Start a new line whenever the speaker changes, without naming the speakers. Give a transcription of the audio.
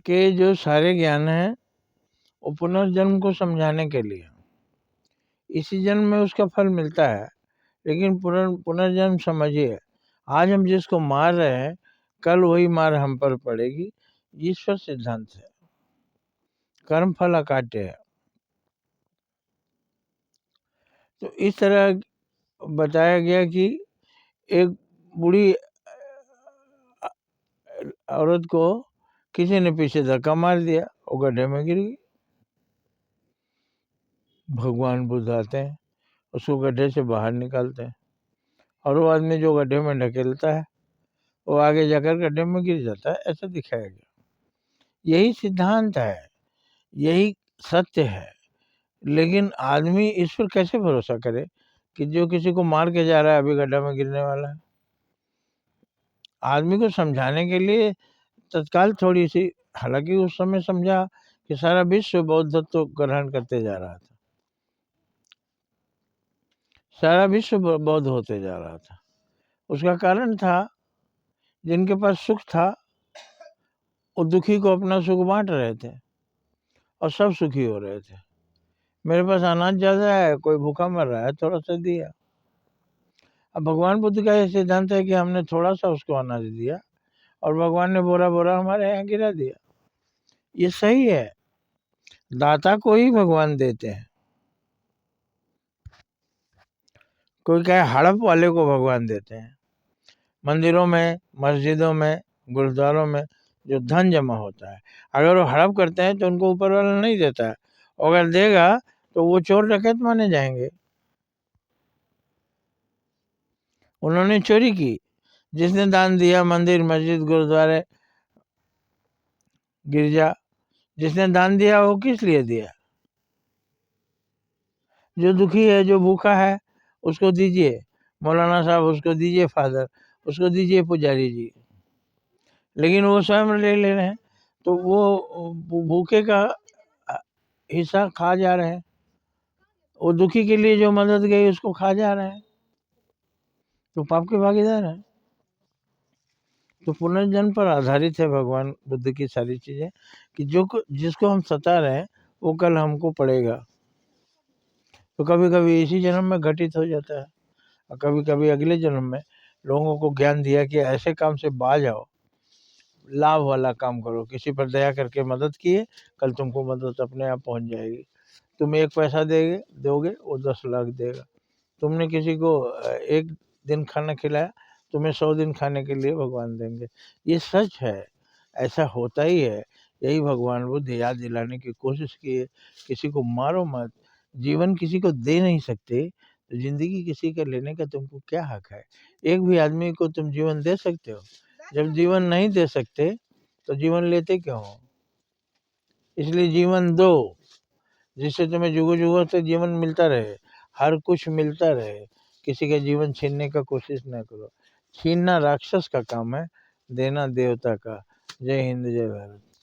के जो सारे ज्ञान हैं वो पुनर्जन्म को समझाने के लिए, इसी जन्म में उसका फल मिलता है। लेकिन पुनर्जन्म समझिए, आज हम जिसको मार रहे हैं कल वही मार हम पर पड़ेगी। ईश्वर सिद्धांत है, कर्म फल अकाट्य है। तो इस तरह बताया गया कि एक बूढ़ी औरत को किसी ने पीछे धक्का मार दिया, वो गड्ढे में गिर गई। भगवान बुद्ध आते हैं, उसको गड्ढे से बाहर निकालते हैं, और वो आदमी जो गड्ढे में ढकेलता है वो आगे जाकर गड्ढे में गिर जाता है। ऐसा दिखाया गया। यही सिद्धांत है, यही सत्य है। लेकिन आदमी इस पर कैसे भरोसा करे कि जो किसी को मार के जा रहा है अभी गड्ढा में गिरने वाला है। आदमी को समझाने के लिए तत्काल थोड़ी सी, हालांकि उस समय समझा कि सारा विश्व बौद्धत्व ग्रहण करते जा रहा था, सारा विश्व बौद्ध होते जा रहा था। उसका कारण था, जिनके पास सुख था वो दुखी को अपना सुख बांट रहे थे और सब सुखी हो रहे थे। मेरे पास अनाज ज़्यादा है, कोई भूखा मर रहा है, थोड़ा सा दिया। अब भगवान बुद्ध का यह सिद्धांत है कि हमने थोड़ा सा उसको अनाज दिया और भगवान ने बोरा बोरा हमारे यहाँ गिरा दिया। ये सही है, दाता को ही भगवान देते हैं। कोई कहे हड़प वाले को भगवान देते हैं। मंदिरों में, मस्जिदों में, गुरुद्वारों में जो धन जमा होता है, अगर वो हड़प करते हैं तो उनको ऊपर वाला नहीं देता है, अगर देगा तो वो चोर डकैत माने जाएंगे। उन्होंने चोरी की। जिसने दान दिया, मंदिर, मस्जिद, गुरुद्वारे, गिरजा, जिसने दान दिया वो किस लिए दिया? जो दुखी है, जो भूखा है, उसको दीजिए। मौलाना साहब उसको दीजिए, फादर उसको दीजिए, पुजारी जी। लेकिन वो स्वयं ले रहे हैं, तो वो भूखे का हिस्सा खा जा रहे हैं। वो दुखी के लिए जो मदद गई उसको खा जा रहे हैं, तो पाप के भागीदार हैं। तो पुनर्जन्म पर आधारित है भगवान बुद्ध की सारी चीजें, कि जिसको हम सता रहे हैं वो कल हमको पड़ेगा। तो कभी कभी इसी जन्म में घटित हो जाता है, और कभी कभी अगले जन्म में लोगों को ज्ञान दिया कि ऐसे काम से बाज आओ, लाभ वाला काम करो। किसी पर दया करके मदद किए, कल तुमको मदद अपने आप पहुंच जाएगी। तुम 1 पैसा दोगे, वो 10 लाख देगा। तुमने किसी को 1 दिन खाना खिलाया, तुम्हें 100 दिन खाने के लिए भगवान देंगे। ये सच है, ऐसा होता ही है। यही भगवान बुद्ध याद दिलाने की कोशिश की है, किसी को मारो मत। जीवन किसी को दे नहीं सकते, तो जिंदगी किसी का लेने का तुमको क्या हक है? एक भी आदमी को तुम जीवन दे सकते हो? जब जीवन नहीं दे सकते तो जीवन लेते क्यों हो? इसलिए जीवन दो, जिससे तुम्हें जुगो जुगो से जीवन मिलता रहे, हर कुछ मिलता रहे। किसी का जीवन छीनने का कोशिश ना करो। छीनना राक्षस का काम है, देना देवता का। जय हिंद, जय भारत।